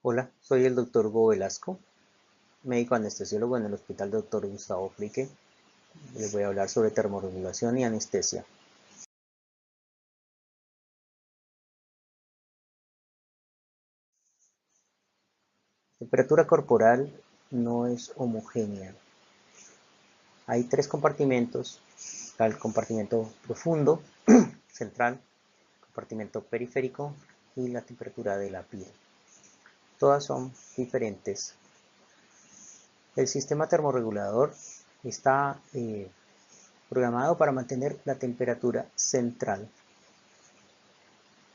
Hola, soy el doctor Hugo Velasco, médico anestesiólogo en el Hospital Dr. Gustavo Frique. Les voy a hablar sobre termorregulación y anestesia. La temperatura corporal no es homogénea. Hay tres compartimentos: el compartimento profundo, central, compartimento periférico y la temperatura de la piel. Todas son diferentes. El sistema termorregulador está programado para mantener la temperatura central,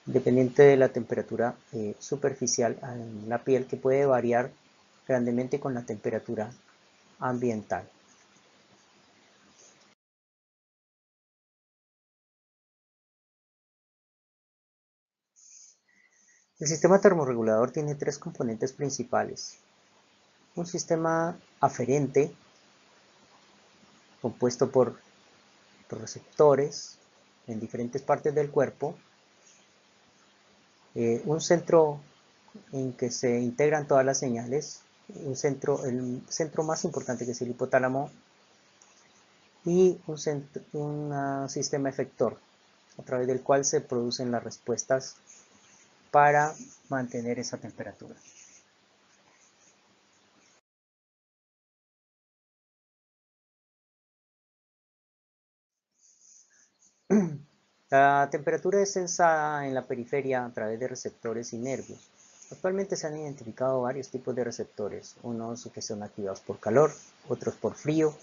dependiente de la temperatura superficial en la piel, que puede variar grandemente con la temperatura ambiental. El sistema termorregulador tiene tres componentes principales: un sistema aferente compuesto por receptores en diferentes partes del cuerpo, un centro en que se integran todas las señales, el centro más importante, que es el hipotálamo, y un sistema efector a través del cual se producen las respuestas para mantener esa temperatura. La temperatura es sensada en la periferia a través de receptores y nervios. Actualmente se han identificado varios tipos de receptores, unos que son activados por calor, otros por frío.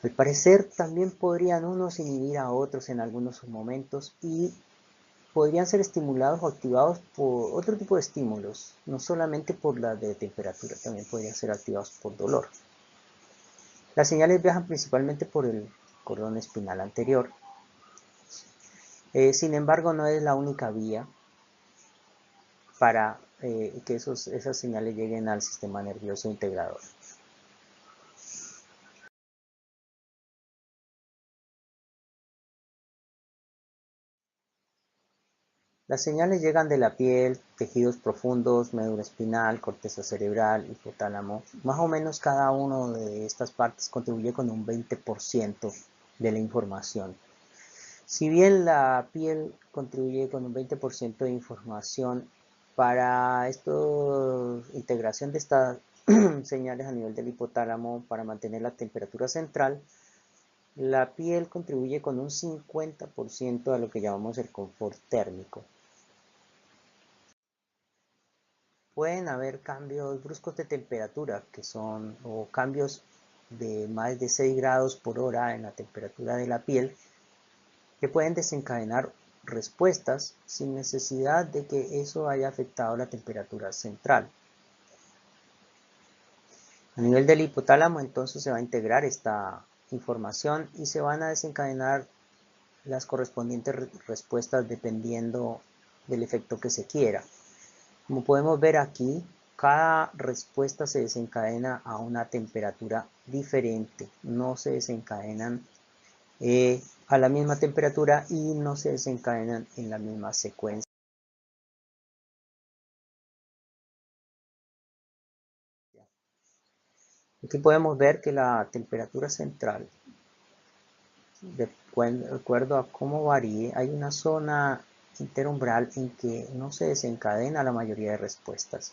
Al parecer también podrían unos inhibir a otros en algunos momentos, y podrían ser estimulados o activados por otro tipo de estímulos, no solamente por la de temperatura, también podrían ser activados por dolor. Las señales viajan principalmente por el cordón espinal anterior. Sin embargo, no es la única vía para que esas señales lleguen al sistema nervioso integrador. Las señales llegan de la piel, tejidos profundos, médula espinal, corteza cerebral, hipotálamo. Más o menos cada una de estas partes contribuye con un 20% de la información. Si bien la piel contribuye con un 20% de información, para integración de estas señales a nivel del hipotálamo para mantener la temperatura central, la piel contribuye con un 50% a lo que llamamos el confort térmico. Pueden haber cambios bruscos de temperatura, o cambios de más de 6 grados por hora en la temperatura de la piel, que pueden desencadenar respuestas sin necesidad de que eso haya afectado la temperatura central. A nivel del hipotálamo, entonces, se va a integrar esta información y se van a desencadenar las correspondientes respuestas dependiendo del efecto que se quiera. Como podemos ver aquí, cada respuesta se desencadena a una temperatura diferente, no se desencadenan a la misma temperatura y no se desencadenan en la misma secuencia. Aquí podemos ver que la temperatura central, de acuerdo a cómo varíe, hay una zona interumbral en que no se desencadena la mayoría de respuestas.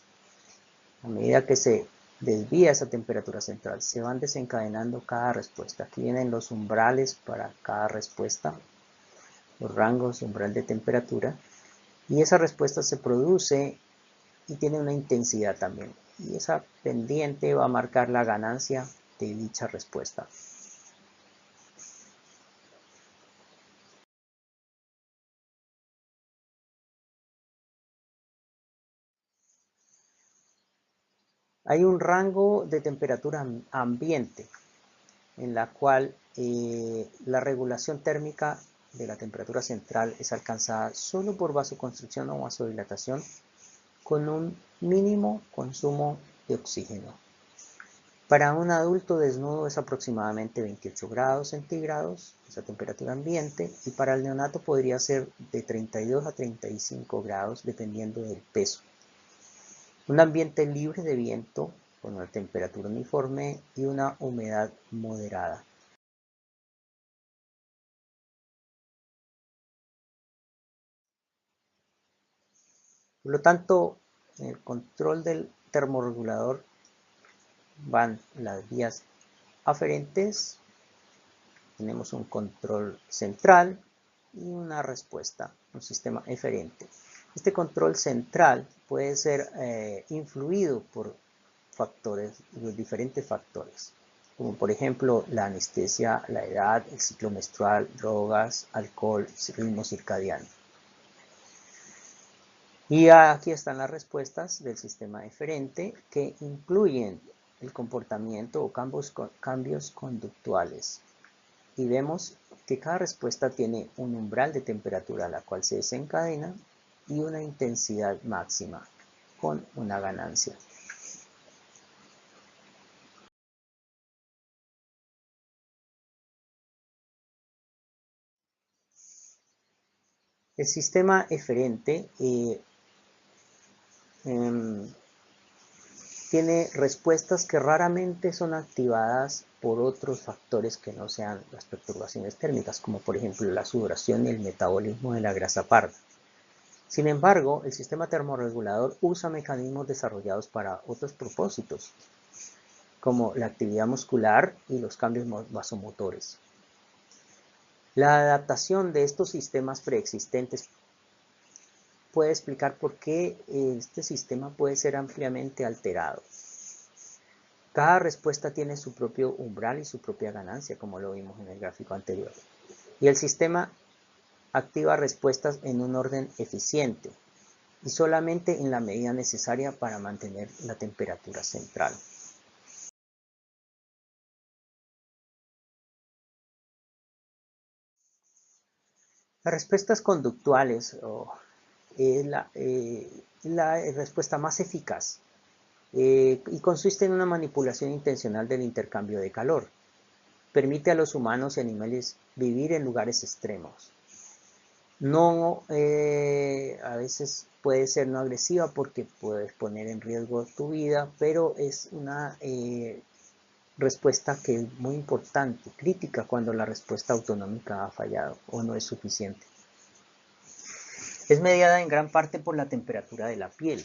A medida que se desvía esa temperatura central, se van desencadenando cada respuesta. Aquí vienen los umbrales para cada respuesta, los rangos de umbral de temperatura, y esa respuesta se produce y tiene una intensidad también, y esa pendiente va a marcar la ganancia de dicha respuesta. Hay un rango de temperatura ambiente en la cual la regulación térmica de la temperatura central es alcanzada solo por vasoconstricción o vasodilatación con un mínimo consumo de oxígeno. Para un adulto desnudo es aproximadamente 28 grados centígrados, esa temperatura ambiente, y para el neonato podría ser de 32 a 35 grados dependiendo del peso. Un ambiente libre de viento, con una temperatura uniforme y una humedad moderada. Por lo tanto, en el control del termorregulador van las vías aferentes, tenemos un control central y una respuesta, un sistema eferente. Este control central puede ser influido por los diferentes factores, como por ejemplo la anestesia, la edad, el ciclo menstrual, drogas, alcohol, ritmo circadiano. Y aquí están las respuestas del sistema eferente que incluyen el comportamiento o cambios conductuales. Y vemos que cada respuesta tiene un umbral de temperatura a la cual se desencadena y una intensidad máxima con una ganancia. El sistema eferente tiene respuestas que raramente son activadas por otros factores que no sean las perturbaciones térmicas, como por ejemplo la sudoración y el metabolismo de la grasa parda. Sin embargo, el sistema termorregulador usa mecanismos desarrollados para otros propósitos, como la actividad muscular y los cambios vasomotores. La adaptación de estos sistemas preexistentes puede explicar por qué este sistema puede ser ampliamente alterado. Cada respuesta tiene su propio umbral y su propia ganancia, como lo vimos en el gráfico anterior. Y el sistema activa respuestas en un orden eficiente y solamente en la medida necesaria para mantener la temperatura central. Las respuestas conductuales es la respuesta más eficaz y consiste en una manipulación intencional del intercambio de calor. Permite a los humanos y animales vivir en lugares extremos. No, a veces puede ser no agresiva porque puedes poner en riesgo tu vida, pero es una respuesta que es muy importante, crítica cuando la respuesta autonómica ha fallado o no es suficiente. Es mediada en gran parte por la temperatura de la piel,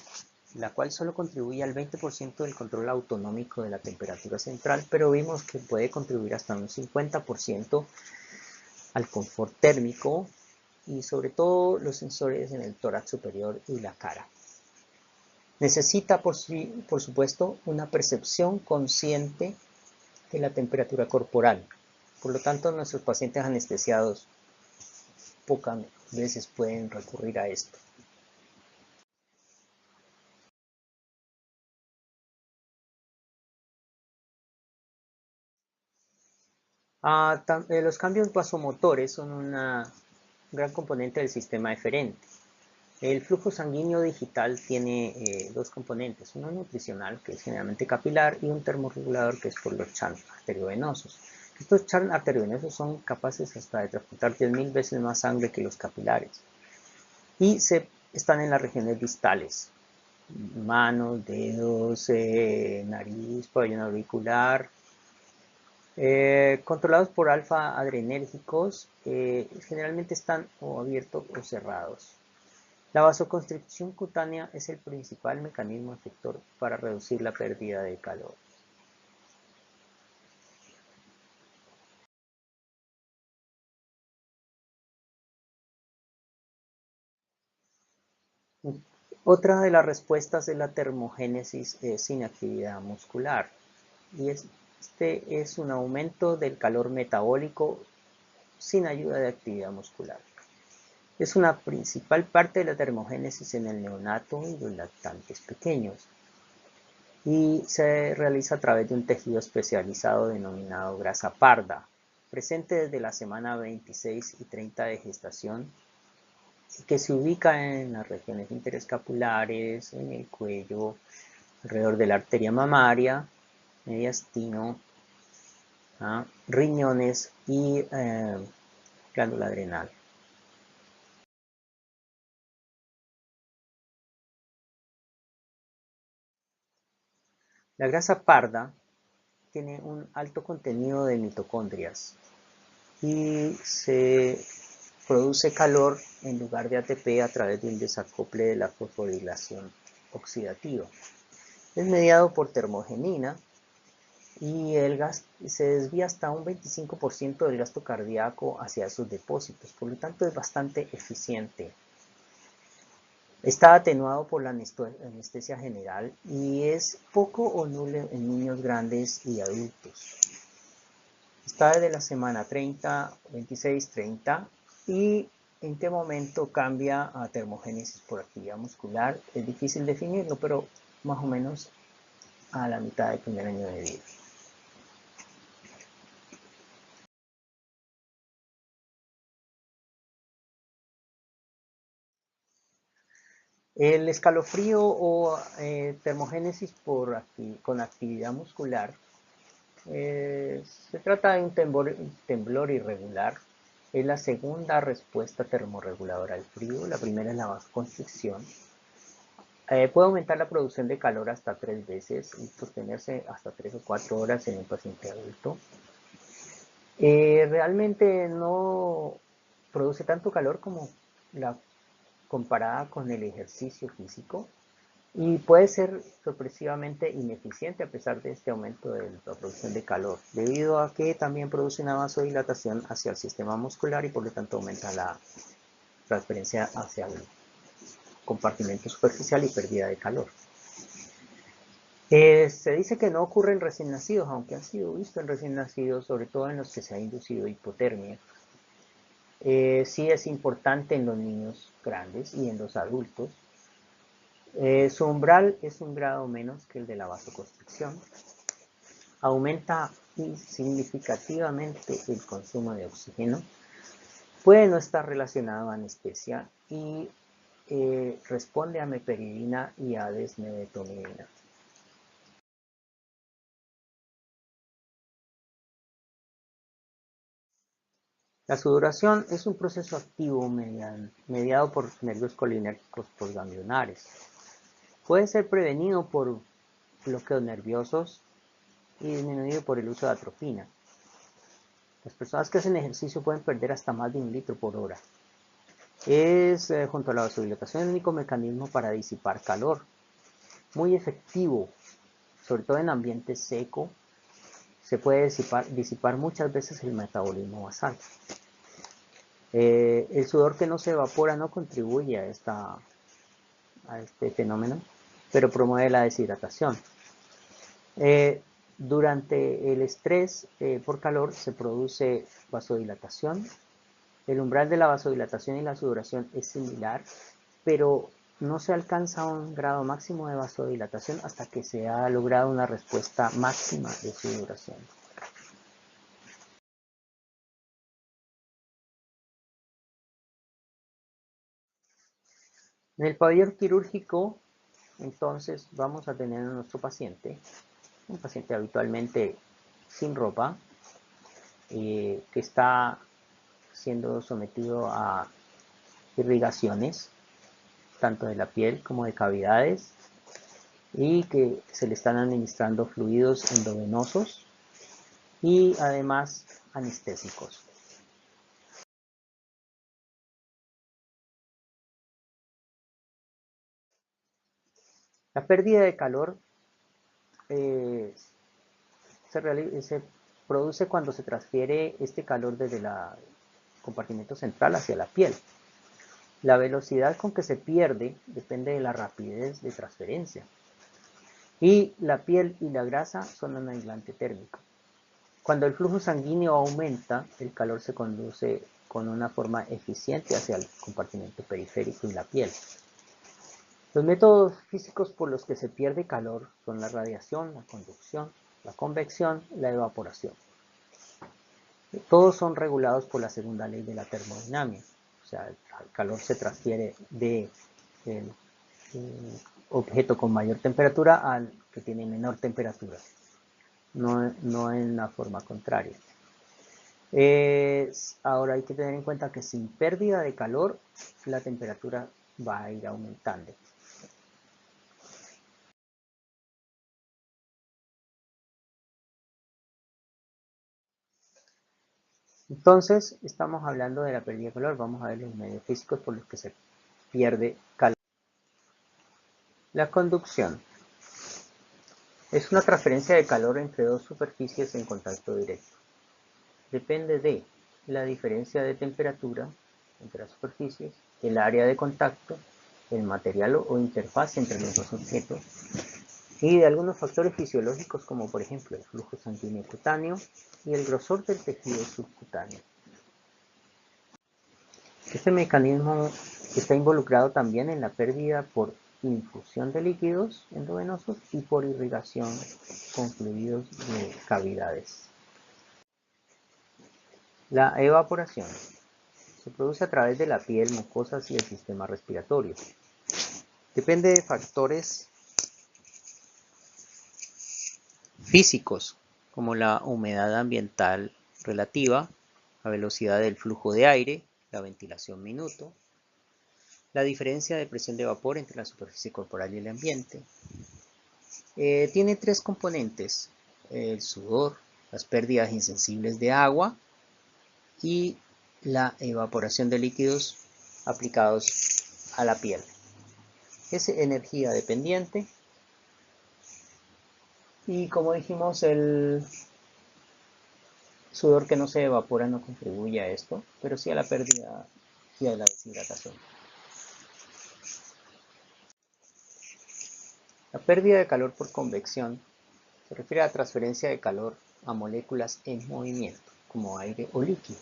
la cual solo contribuye al 20% del control autonómico de la temperatura central, pero vimos que puede contribuir hasta un 50% al confort térmico y sobre todo los sensores en el tórax superior y la cara. Necesita, por supuesto, una percepción consciente de la temperatura corporal. Por lo tanto, nuestros pacientes anestesiados pocas veces pueden recurrir a esto. Los cambios vasomotores son un gran componente del sistema eferente. El flujo sanguíneo digital tiene dos componentes, uno nutricional, que es generalmente capilar, y un termorregulador, que es por los channels arteriovenosos. Estos channels arteriovenosos son capaces hasta de transportar 10.000 veces más sangre que los capilares. Y están en las regiones distales, manos, dedos, nariz, pabellón auricular, controlados por alfa adrenérgicos, generalmente están o abiertos o cerrados. La vasoconstricción cutánea es el principal mecanismo efector para reducir la pérdida de calor. Otra de las respuestas es la termogénesis sin actividad muscular. Y este es un aumento del calor metabólico sin ayuda de actividad muscular. Es una principal parte de la termogénesis en el neonato y los lactantes pequeños. Y se realiza a través de un tejido especializado denominado grasa parda, presente desde la semana 26 y 30 de gestación, y que se ubica en las regiones interescapulares, en el cuello, alrededor de la arteria mamaria, mediastino, riñones y glándula adrenal. La grasa parda tiene un alto contenido de mitocondrias y se produce calor en lugar de ATP a través de un desacople de la fosforilación oxidativa. Es mediado por termogenina y el gas se desvía hasta un 25% del gasto cardíaco hacia esos depósitos, por lo tanto es bastante eficiente. Está atenuado por la anestesia general y es poco o nulo en niños grandes y adultos. Está desde la semana 30, 26, 30 y en qué momento cambia a termogénesis por actividad muscular. Es difícil definirlo, pero más o menos a la mitad del primer año de vida. El escalofrío o termogénesis con actividad muscular se trata de un temblor irregular. Es la segunda respuesta termorreguladora al frío. La primera es la vasoconstricción. Puede aumentar la producción de calor hasta 3 veces y sostenerse hasta 3 o 4 horas en un paciente adulto. Realmente no produce tanto calor como la comparada con el ejercicio físico y puede ser sorpresivamente ineficiente a pesar de este aumento de la producción de calor, debido a que también produce una vasodilatación hacia el sistema muscular y por lo tanto aumenta la transferencia hacia el compartimento superficial y pérdida de calor. Se dice que no ocurre en recién nacidos, aunque han sido vistos en recién nacidos, sobre todo en los que se ha inducido hipotermia. Sí es importante en los niños grandes y en los adultos. Su umbral es un grado menos que el de la vasoconstricción. Aumenta significativamente el consumo de oxígeno. Puede no estar relacionado a anestesia y responde a meperidina y a desmedetomidina. La sudoración es un proceso activo mediado por nervios colinérgicos postganglionares. Puede ser prevenido por bloqueos nerviosos y disminuido por el uso de atropina. Las personas que hacen ejercicio pueden perder hasta más de 1 litro por hora. Es, junto a la vasodilatación, el único mecanismo para disipar calor. Muy efectivo, sobre todo en ambiente seco, se puede disipar muchas veces el metabolismo basal. El sudor que no se evapora no contribuye a este fenómeno, pero promueve la deshidratación. Durante el estrés por calor se produce vasodilatación. El umbral de la vasodilatación y la sudoración es similar, pero no se alcanza un grado máximo de vasodilatación hasta que se ha logrado una respuesta máxima de sudoración. En el pabellón quirúrgico, entonces, vamos a tener a nuestro paciente, un paciente habitualmente sin ropa, que está siendo sometido a irrigaciones, tanto de la piel como de cavidades, y que se le están administrando fluidos endovenosos y además anestésicos. La pérdida de calor eh, se produce cuando se transfiere este calor desde el compartimento central hacia la piel. La velocidad con que se pierde depende de la rapidez de transferencia. Y la piel y la grasa son un aislante térmico. Cuando el flujo sanguíneo aumenta, el calor se conduce con una forma eficiente hacia el compartimento periférico y la piel. Los métodos físicos por los que se pierde calor son la radiación, la conducción, la convección y la evaporación. Todos son regulados por la segunda ley de la termodinámica. O sea, el calor se transfiere del objeto con mayor temperatura al que tiene menor temperatura, no en la forma contraria. Ahora hay que tener en cuenta que sin pérdida de calor, la temperatura va a ir aumentando. Entonces, estamos hablando de la pérdida de calor. Vamos a ver los medios físicos por los que se pierde calor. La conducción es una transferencia de calor entre dos superficies en contacto directo. Depende de la diferencia de temperatura entre las superficies, el área de contacto, el material o interfaz entre los dos objetos y de algunos factores fisiológicos como por ejemplo el flujo sanguíneo cutáneo y el grosor del tejido subcutáneo. Este mecanismo está involucrado también en la pérdida por infusión de líquidos endovenosos y por irrigación con fluidos de cavidades. La evaporación se produce a través de la piel, mucosas y el sistema respiratorio. Depende de factores físicos como la humedad ambiental relativa, la velocidad del flujo de aire, la ventilación minuto, la diferencia de presión de vapor entre la superficie corporal y el ambiente. Tiene tres componentes: el sudor, las pérdidas insensibles de agua y la evaporación de líquidos aplicados a la piel. Es energía dependiente y, como dijimos, el sudor que no se evapora no contribuye a esto, pero sí a la pérdida y a la deshidratación. La pérdida de calor por convección se refiere a la transferencia de calor a moléculas en movimiento, como aire o líquido.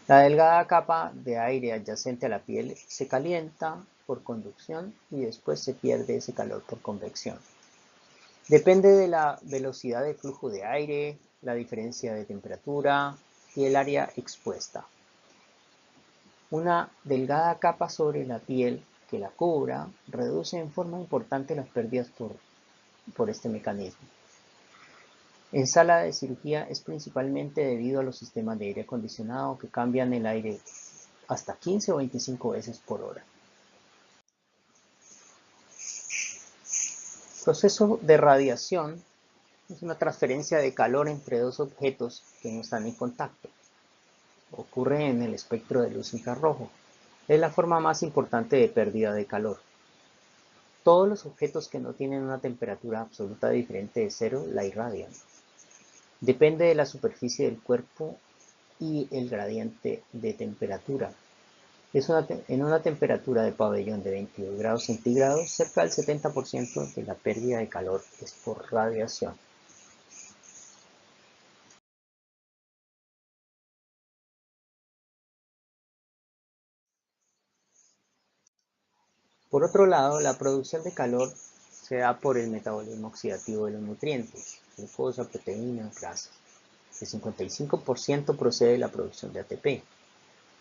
La delgada capa de aire adyacente a la piel se calienta por conducción y después se pierde ese calor por convección. Depende de la velocidad de flujo de aire, la diferencia de temperatura y el área expuesta. Una delgada capa sobre la piel que la cubra reduce en forma importante las pérdidas por este mecanismo. En sala de cirugía es principalmente debido a los sistemas de aire acondicionado que cambian el aire hasta 15 o 25 veces por hora. Proceso de radiación es una transferencia de calor entre dos objetos que no están en contacto. Ocurre en el espectro de luz infrarrojo. Es la forma más importante de pérdida de calor. Todos los objetos que no tienen una temperatura absoluta diferente de cero la irradian. Depende de la superficie del cuerpo y el gradiente de temperatura. En una temperatura de pabellón de 22 grados centígrados, cerca del 70% de la pérdida de calor es por radiación. Por otro lado, la producción de calor se da por el metabolismo oxidativo de los nutrientes, glucosa, proteínas, grasas. El 55% procede de la producción de ATP.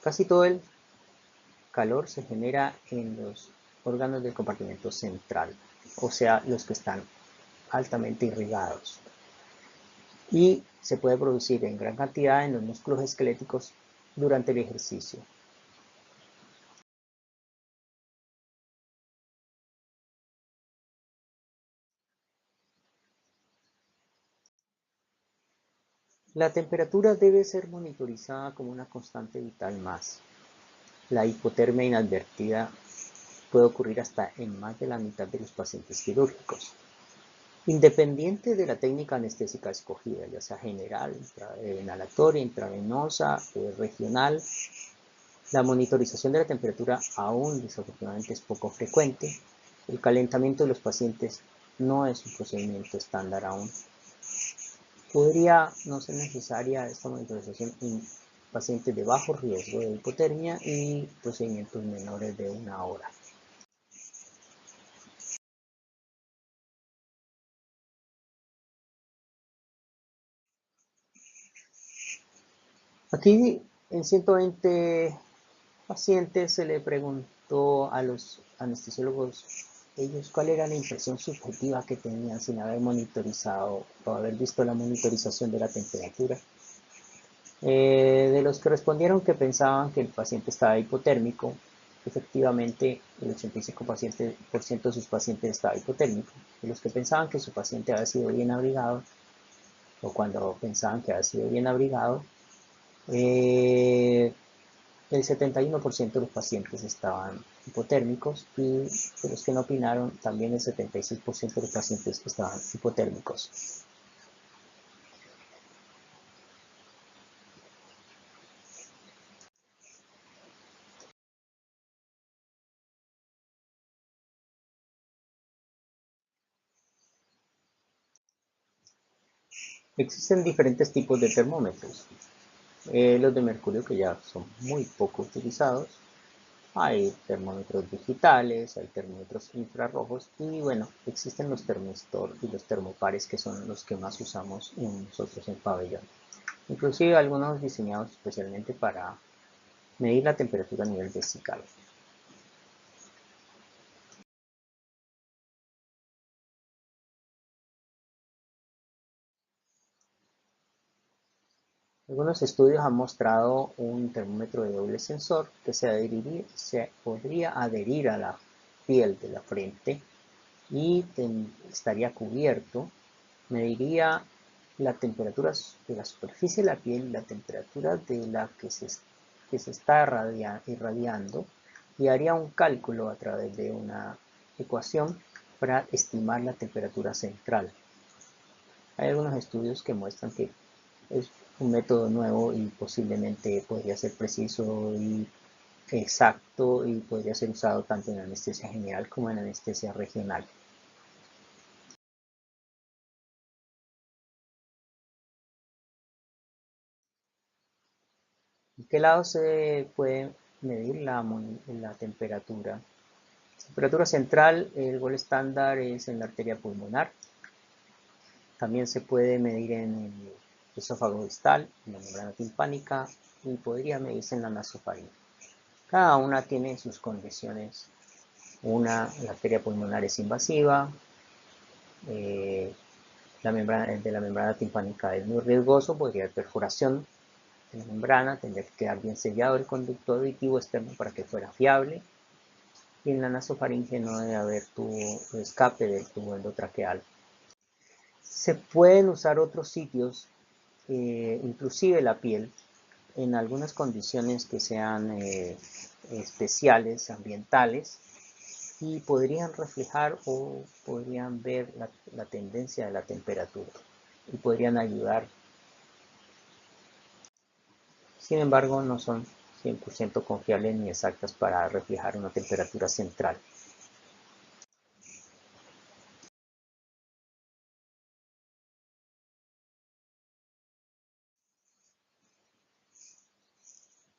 Casi todo el calor se genera en los órganos del compartimento central, o sea, los que están altamente irrigados. Y se puede producir en gran cantidad en los músculos esqueléticos durante el ejercicio. La temperatura debe ser monitorizada como una constante vital más. La hipotermia inadvertida puede ocurrir hasta en más de la mitad de los pacientes quirúrgicos. Independiente de la técnica anestésica escogida, ya sea general, inhalatoria, intravenosa o regional, la monitorización de la temperatura aún desafortunadamente es poco frecuente. El calentamiento de los pacientes no es un procedimiento estándar aún. Podría no ser necesaria esta monitorización en pacientes de bajo riesgo de hipotermia y procedimientos menores de 1 hora. Aquí en 120 pacientes se le preguntó a los anestesiólogos ellos cuál era la impresión subjetiva que tenían sin haber monitorizado o haber visto la monitorización de la temperatura. De los que respondieron que pensaban que el paciente estaba hipotérmico, efectivamente el 85% de sus pacientes estaba hipotérmico. De los que pensaban que su paciente había sido bien abrigado, o cuando pensaban que había sido bien abrigado, El 71% de los pacientes estaban hipotérmicos y de los que no opinaron, también el 76% de los pacientes estaban hipotérmicos. Existen diferentes tipos de termómetros. Los de mercurio, que ya son muy poco utilizados. Hay termómetros digitales, hay termómetros infrarrojos y bueno, existen los termistor y los termopares, que son los que más usamos nosotros en pabellón. Inclusive algunos diseñados especialmente para medir la temperatura a nivel vesical. Algunos estudios han mostrado un termómetro de doble sensor que se podría adherir a la piel de la frente y estaría cubierto. Mediría la temperatura de la superficie de la piel, la temperatura de la que se está irradiando, y haría un cálculo a través de una ecuación para estimar la temperatura central. Hay algunos estudios que muestran que es un método nuevo y posiblemente podría ser preciso y exacto y podría ser usado tanto en anestesia general como en anestesia regional. ¿En qué lado se puede medir la temperatura? Temperatura central, el gol estándar es en la arteria pulmonar. También se puede medir en el esófago distal, en la membrana timpánica, y podría medirse en la nasofaringe. Cada una tiene sus condiciones. La arteria pulmonar es invasiva, eh, de la membrana timpánica es muy riesgoso, podría haber perforación de la membrana, tendría que quedar bien sellado el conducto auditivo externo para que fuera fiable, y en la nasofaringe no debe haber tubo de escape del tubo endotraqueal. Se pueden usar otros sitios, inclusive la piel, en algunas condiciones que sean especiales, ambientales, y podrían reflejar o podrían ver la tendencia de la temperatura y podrían ayudar. Sin embargo, no son 100% confiables ni exactas para reflejar una temperatura central.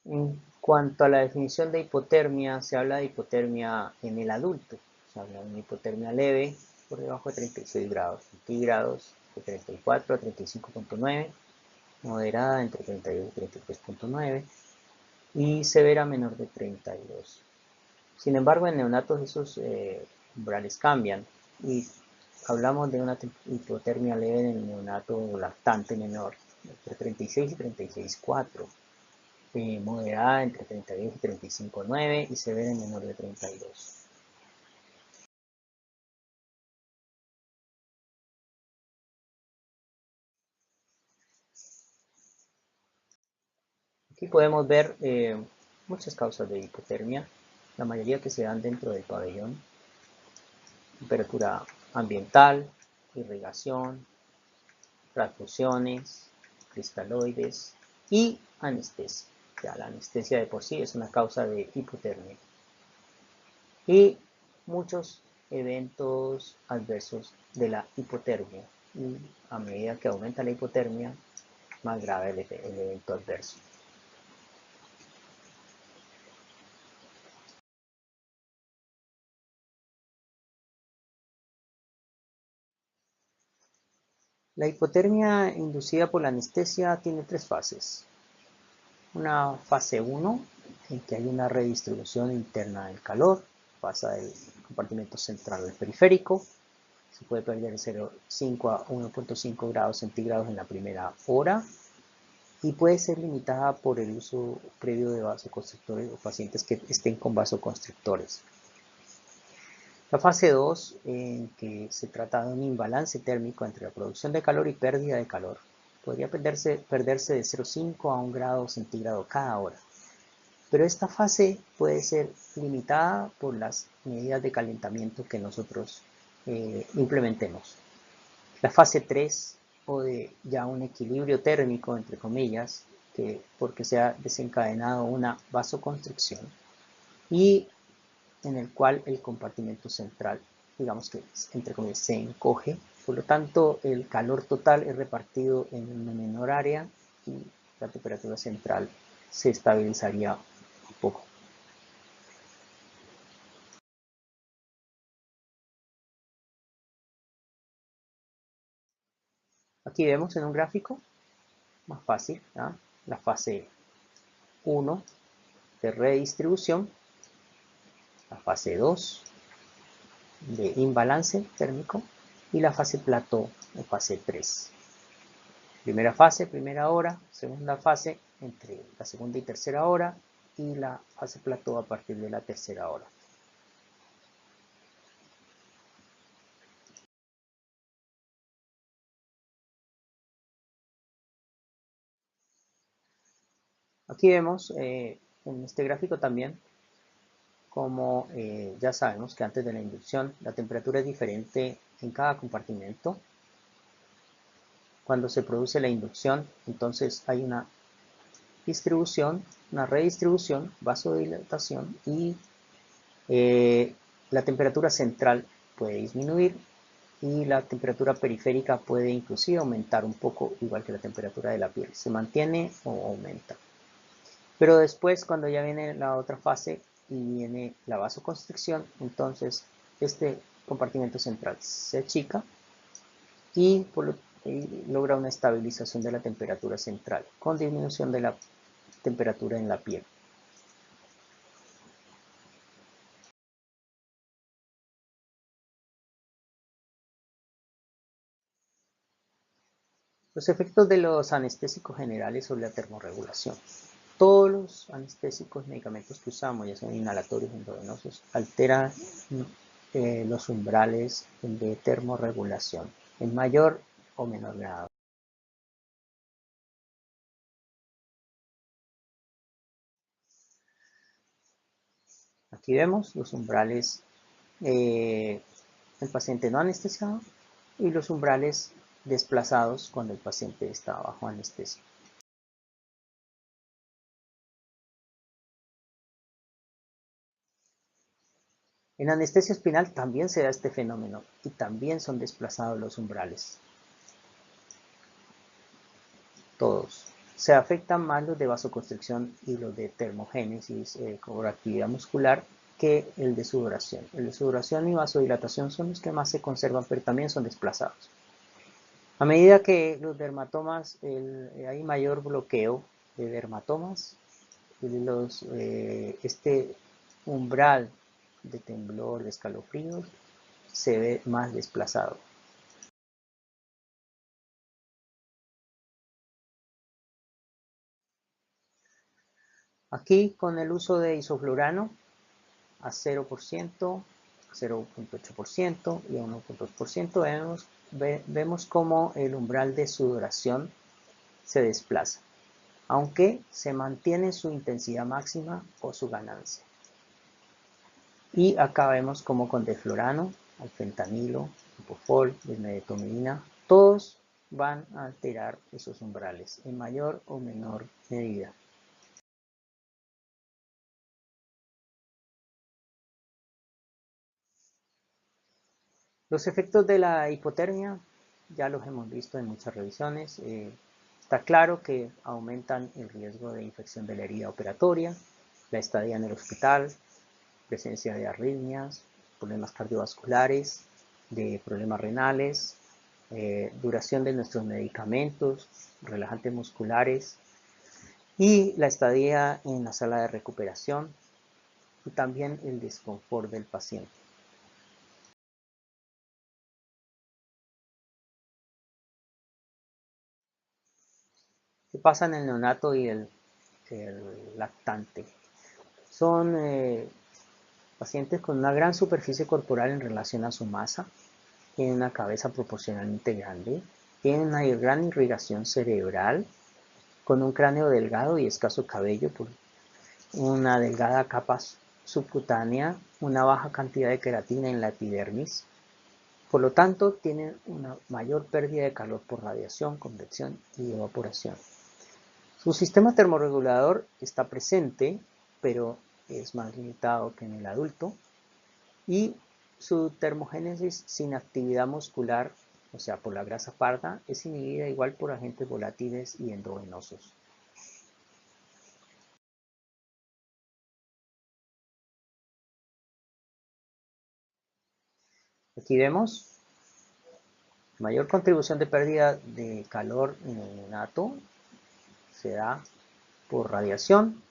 En cuanto a la definición de hipotermia, se habla de hipotermia en el adulto. Se habla de una hipotermia leve por debajo de 36 grados centígrados, de 34 a 35.9, moderada entre 32 y 33.9 y severa menor de 32. Sin embargo, en neonatos esos umbrales cambian y hablamos de una hipotermia leve en el neonato lactante menor, entre 36 y 36.4. Moderada entre 32 y 35.9 y severa en menor de 32. Aquí podemos ver muchas causas de hipotermia, la mayoría que se dan dentro del pabellón: temperatura ambiental, irrigación, transfusiones, cristaloides y anestesia. Ya la anestesia de por sí es una causa de hipotermia. Y muchos eventos adversos de la hipotermia. Y a medida que aumenta la hipotermia, más grave el evento adverso. La hipotermia inducida por la anestesia tiene tres fases. Una fase 1, en que hay una redistribución interna del calor, pasa del compartimento central al periférico, se puede perder de 0,5 a 1,5 grados centígrados en la primera hora y puede ser limitada por el uso previo de vasoconstrictores o pacientes que estén con vasoconstrictores. La fase 2, en que se trata de un imbalance térmico entre la producción de calor y pérdida de calor, podría perderse de 0,5 a 1 grado centígrado cada hora. Pero esta fase puede ser limitada por las medidas de calentamiento que nosotros implementemos. La fase 3 o de ya un equilibrio térmico, entre comillas, porque se ha desencadenado una vasoconstricción y en el cual el compartimento central, digamos que entre comillas, se encoge. Por lo tanto, el calor total es repartido en una menor área y la temperatura central se estabilizaría un poco. Aquí vemos en un gráfico más fácil, ¿no? La fase 1 de redistribución, la fase 2 de imbalance térmico y la fase plató o fase 3. Primera fase, primera hora, segunda fase entre la segunda y tercera hora y la fase plató a partir de la tercera hora. Aquí vemos en este gráfico también como ya sabemos que antes de la inducción la temperatura es diferente en cada compartimento. Cuando se produce la inducción, entonces hay una distribución, una redistribución, vasodilatación y la temperatura central puede disminuir y la temperatura periférica puede inclusive aumentar un poco, igual que la temperatura de la piel. Se mantiene o aumenta. Pero después, cuando ya viene la otra fase y viene la vasoconstricción, entonces este compartimento central se achica y logra una estabilización de la temperatura central con disminución de la temperatura en la piel. Los efectos de los anestésicos generales sobre la termorregulación. Todos los anestésicos, medicamentos que usamos, ya sean inhalatorios o endovenosos, alteran los umbrales de termorregulación en mayor o menor grado. Aquí vemos los umbrales del paciente no anestesiado y los umbrales desplazados cuando el paciente está bajo anestesia. En anestesia espinal también se da este fenómeno y también son desplazados los umbrales. Todos. Se afectan más los de vasoconstricción y los de termogénesis con actividad muscular que el de sudoración. El de sudoración y vasodilatación son los que más se conservan, pero también son desplazados. A medida que los dermatomas, hay mayor bloqueo de dermatomas, este umbral de temblor, de escalofríos, se ve más desplazado. Aquí con el uso de isoflurano a 0%, 0.8% y a 1.2% vemos cómo el umbral de sudoración se desplaza, aunque se mantiene su intensidad máxima o su ganancia. Y acá vemos cómo con deflurano, alfentanilo, propofol, desmedetomidina, todos van a alterar esos umbrales en mayor o menor medida. Los efectos de la hipotermia ya los hemos visto en muchas revisiones. Está claro que aumentan el riesgo de infección de la herida operatoria, la estadía en el hospital, presencia de arritmias, problemas cardiovasculares, de problemas renales, duración de nuestros medicamentos, relajantes musculares y la estadía en la sala de recuperación y también el desconfort del paciente. ¿Qué pasa en el neonato y el lactante? Son pacientes con una gran superficie corporal en relación a su masa, tienen una cabeza proporcionalmente grande, Tienen una gran irrigación cerebral, con un cráneo delgado y escaso cabello, por una delgada capa subcutánea, una baja cantidad de queratina en la epidermis. Por lo tanto, tienen una mayor pérdida de calor por radiación, convección y evaporación. Su sistema termorregulador está presente, pero es más limitado que en el adulto, y su termogénesis sin actividad muscular, o sea, por la grasa parda, es inhibida igual por agentes volátiles y endovenosos. Aquí vemos mayor contribución de pérdida de calor en el neonato se da por radiación,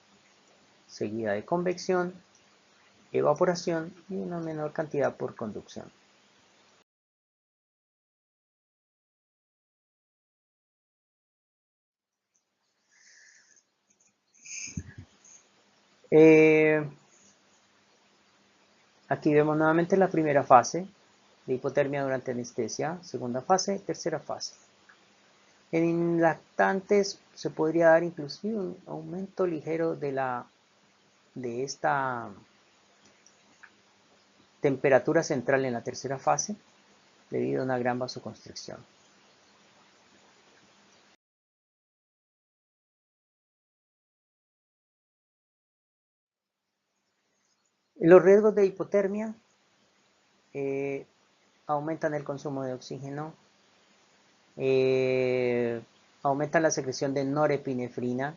seguida de convección, evaporación y una menor cantidad por conducción. Aquí vemos nuevamente la primera fase de hipotermia durante anestesia, segunda fase, tercera fase. En lactantes se podría dar inclusive un aumento ligero de esta temperatura central en la tercera fase debido a una gran vasoconstricción. Los riesgos de hipotermia aumentan el consumo de oxígeno, aumentan la secreción de norepinefrina,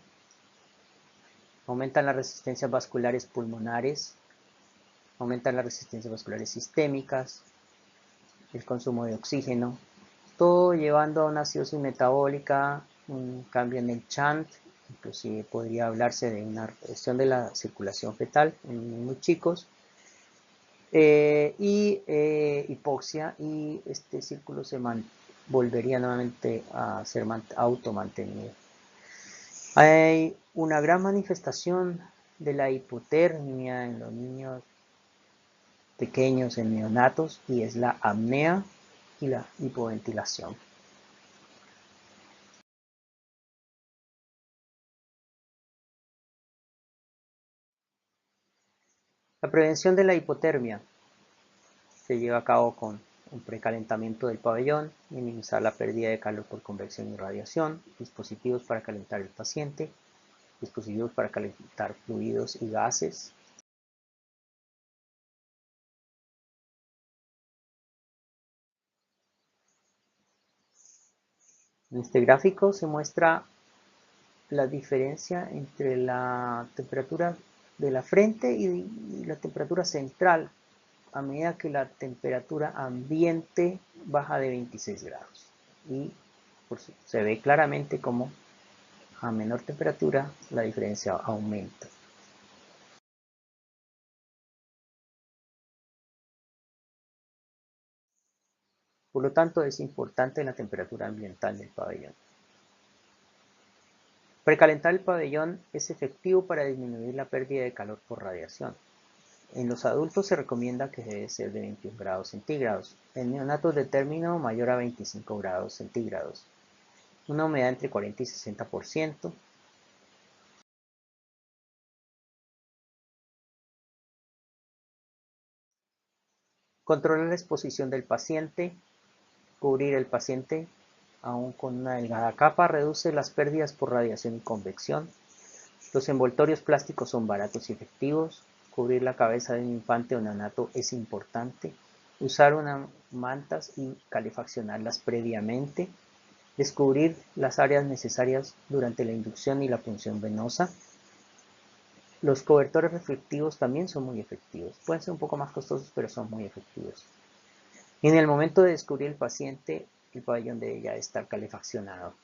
aumentan las resistencias vasculares pulmonares, aumentan las resistencias vasculares sistémicas, el consumo de oxígeno, todo llevando a una acidosis metabólica, un cambio en el chant, inclusive podría hablarse de una reducción de la circulación fetal en muy chicos, y hipoxia, y este círculo se volvería nuevamente a ser automantenido. Hay una gran manifestación de la hipotermia en los niños pequeños, en neonatos, y es la apnea y la hipoventilación. La prevención de la hipotermia se lleva a cabo con un precalentamiento del pabellón, minimizar la pérdida de calor por convección y radiación, dispositivos para calentar el paciente, dispositivos para calentar fluidos y gases. En este gráfico se muestra la diferencia entre la temperatura de la frente y la temperatura central a medida que la temperatura ambiente baja de 26 grados. Y se ve claramente como a menor temperatura la diferencia aumenta. Por lo tanto, es importante la temperatura ambiental del pabellón. Precalentar el pabellón es efectivo para disminuir la pérdida de calor por radiación. En los adultos se recomienda que debe ser de 21 grados centígrados. En neonatos de término mayor a 25 grados centígrados. Una humedad entre 40 y 60%. Controlar la exposición del paciente. Cubrir el paciente aún con una delgada capa reduce las pérdidas por radiación y convección. Los envoltorios plásticos son baratos y efectivos. Cubrir la cabeza de un infante o neonato es importante. Usar unas mantas y calefaccionarlas previamente. Descubrir las áreas necesarias durante la inducción y la punción venosa. Los cobertores reflectivos también son muy efectivos. Pueden ser un poco más costosos, pero son muy efectivos. En el momento de descubrir el paciente, el pabellón debe ya estar calefaccionado.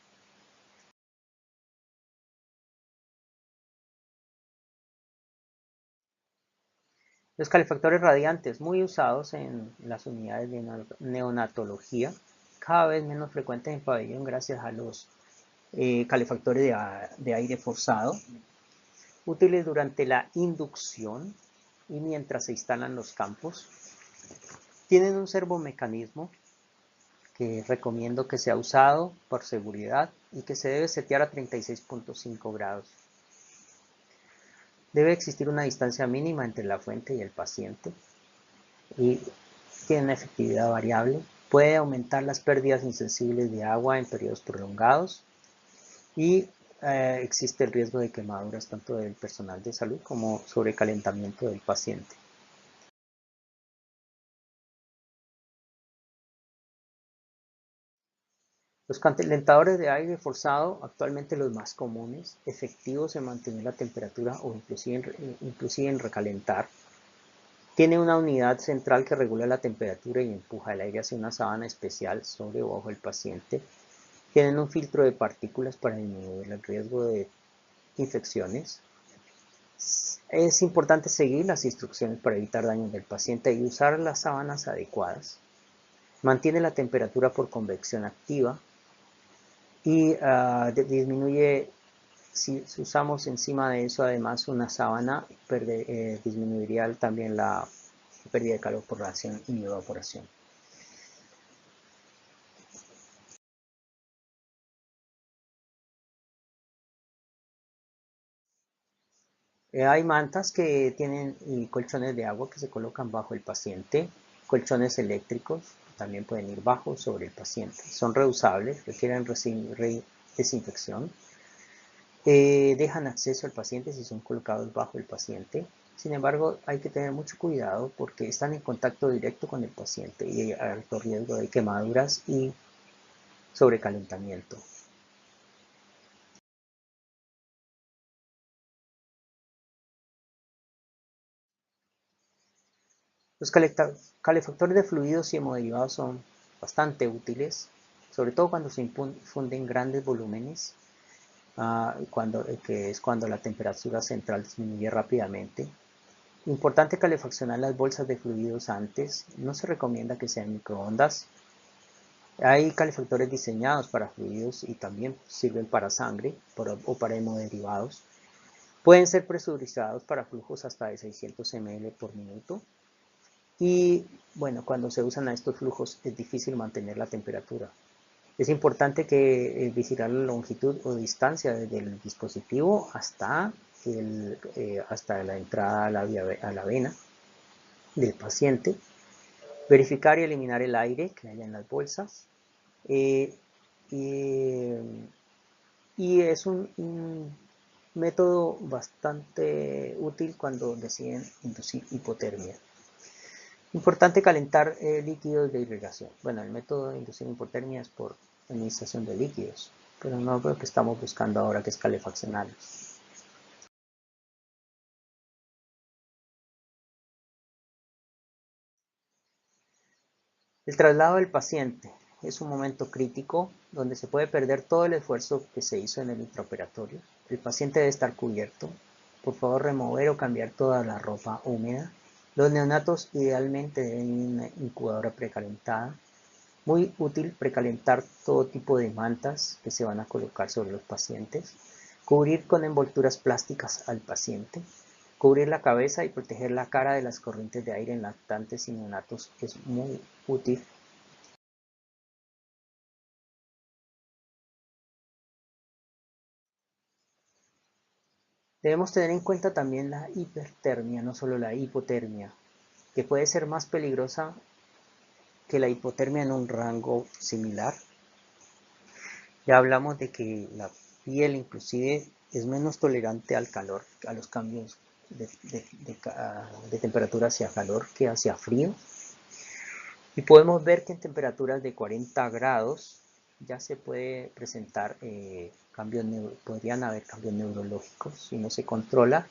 Los calefactores radiantes, muy usados en las unidades de neonatología, cada vez menos frecuentes en pabellón gracias a los calefactores de aire forzado, útiles durante la inducción y mientras se instalan los campos. Tienen un servomecanismo que recomiendo que sea usado por seguridad y que se debe setear a 36.5 grados. Debe existir una distancia mínima entre la fuente y el paciente y tiene una efectividad variable. Puede aumentar las pérdidas insensibles de agua en periodos prolongados y existe el riesgo de quemaduras tanto del personal de salud como sobrecalentamiento del paciente. Los calentadores de aire forzado, actualmente los más comunes, efectivos en mantener la temperatura o inclusive en recalentar, tiene una unidad central que regula la temperatura y empuja el aire hacia una sábana especial sobre o bajo el paciente. Tienen un filtro de partículas para disminuir el riesgo de infecciones. Es importante seguir las instrucciones para evitar daños del paciente y usar las sábanas adecuadas. Mantiene la temperatura por convección activa y disminuye, si usamos encima de eso además una sábana, disminuiría también la pérdida de calor por radiación y evaporación. Hay mantas que tienen colchones de agua que se colocan bajo el paciente, colchones eléctricos también pueden ir bajo sobre el paciente. Son reusables, requieren desinfección, dejan acceso al paciente si son colocados bajo el paciente. Sin embargo, hay que tener mucho cuidado porque están en contacto directo con el paciente y hay alto riesgo de quemaduras y sobrecalentamiento. Los calefactores de fluidos y hemoderivados son bastante útiles, sobre todo cuando se infunden grandes volúmenes, que es cuando la temperatura central disminuye rápidamente. Importante calefaccionar las bolsas de fluidos antes, no se recomienda que sean microondas. Hay calefactores diseñados para fluidos y también sirven para sangre o para hemoderivados. Pueden ser presurizados para flujos hasta de 600 ml por minuto. Y bueno, cuando se usan a estos flujos es difícil mantener la temperatura. Es importante que vigilar la longitud o distancia desde el dispositivo hasta la entrada a la vena del paciente. Verificar y eliminar el aire que haya en las bolsas. Eh, y, y es un método bastante útil cuando deciden inducir hipotermia. Importante calentar líquidos de irrigación. Bueno, el método de inducción hipotermia es por administración de líquidos, pero no es lo que estamos buscando ahora, que es calefaccionarlos. El traslado del paciente es un momento crítico donde se puede perder todo el esfuerzo que se hizo en el intraoperatorio. El paciente debe estar cubierto. Por favor, remover o cambiar toda la ropa húmeda. Los neonatos idealmente deben ir en una incubadora precalentada. Muy útil precalentar todo tipo de mantas que se van a colocar sobre los pacientes. Cubrir con envolturas plásticas al paciente. Cubrir la cabeza y proteger la cara de las corrientes de aire en lactantes y neonatos es muy útil. Debemos tener en cuenta también la hipertermia, no solo la hipotermia, que puede ser más peligrosa que la hipotermia en un rango similar. Ya hablamos de que la piel inclusive es menos tolerante al calor, a los cambios de temperatura hacia calor que hacia frío. Y podemos ver que en temperaturas de 40 grados ya se puede presentar podrían haber cambios neurológicos si no se controla.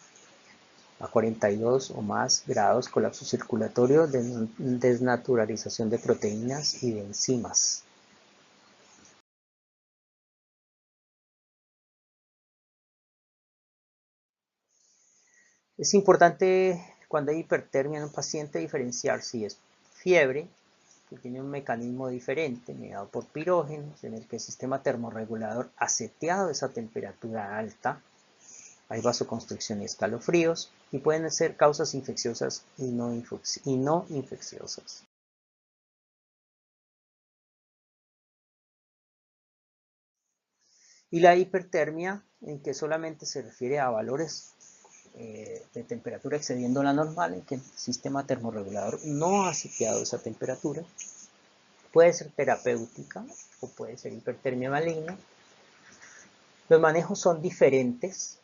A 42 o más grados, colapso circulatorio, desnaturalización de proteínas y de enzimas. Es importante cuando hay hipertermia en un paciente diferenciar si es fiebre, que tiene un mecanismo diferente, mediado por pirógenos, en el que el sistema termorregulador ha seteado esa temperatura alta. Hay vasoconstricción y escalofríos, y pueden ser causas infecciosas y no infecciosas. Y la hipertermia, en que solamente se refiere a valores de temperatura excediendo la normal, en que el sistema termorregulador no ha sitiado esa temperatura. Puede ser terapéutica o puede ser hipertermia maligna. Los manejos son diferentes.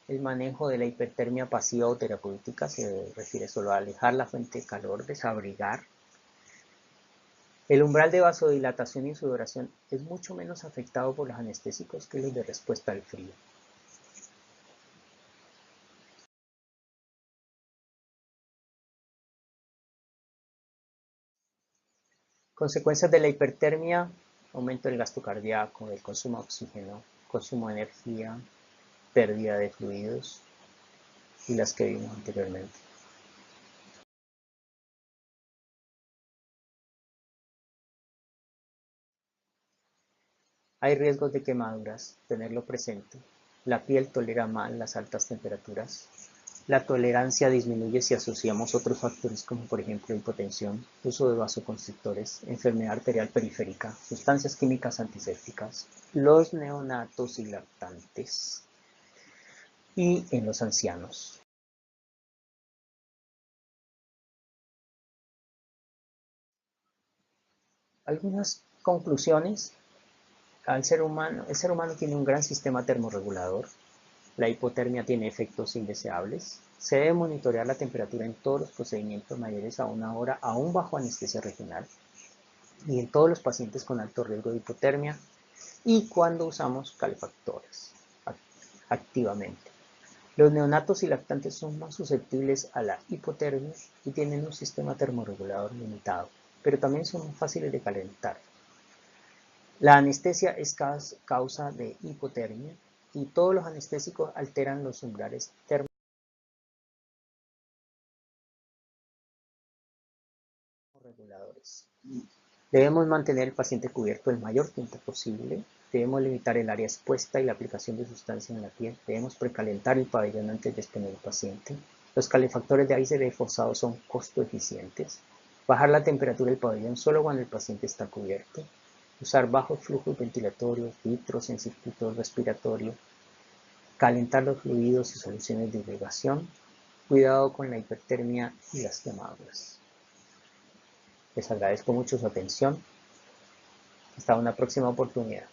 El manejo de la hipertermia pasiva o terapéutica se refiere solo a alejar la fuente de calor, desabrigar. El umbral de vasodilatación y sudoración es mucho menos afectado por los anestésicos que los de respuesta al frío. Consecuencias de la hipertermia: aumento del gasto cardíaco, el consumo de oxígeno, consumo de energía, pérdida de fluidos y las que vimos anteriormente. Hay riesgos de quemaduras, tenerlo presente. La piel tolera mal las altas temperaturas. La tolerancia disminuye si asociamos otros factores como por ejemplo hipotensión, uso de vasoconstrictores, enfermedad arterial periférica, sustancias químicas antisépticas, los neonatos y lactantes y en los ancianos. Algunas conclusiones: el ser humano tiene un gran sistema termorregulador. La hipotermia tiene efectos indeseables. Se debe monitorear la temperatura en todos los procedimientos mayores a 1 hora, aún bajo anestesia regional, y en todos los pacientes con alto riesgo de hipotermia, y cuando usamos calefactores activamente. Los neonatos y lactantes son más susceptibles a la hipotermia y tienen un sistema termorregulador limitado, pero también son fáciles de calentar. La anestesia es causa de hipotermia y todos los anestésicos alteran los umbrales termorreguladores. Debemos mantener el paciente cubierto el mayor tiempo posible. Debemos limitar el área expuesta y la aplicación de sustancias en la piel. Debemos precalentar el pabellón antes de exponer al paciente. Los calefactores de aire forzado son costo eficientes. Bajar la temperatura del pabellón solo cuando el paciente está cubierto. Usar bajos flujos ventilatorios, filtros en circuito respiratorio. Calentar los fluidos y soluciones de irrigación. Cuidado con la hipertermia y las quemaduras. Les agradezco mucho su atención. Hasta una próxima oportunidad.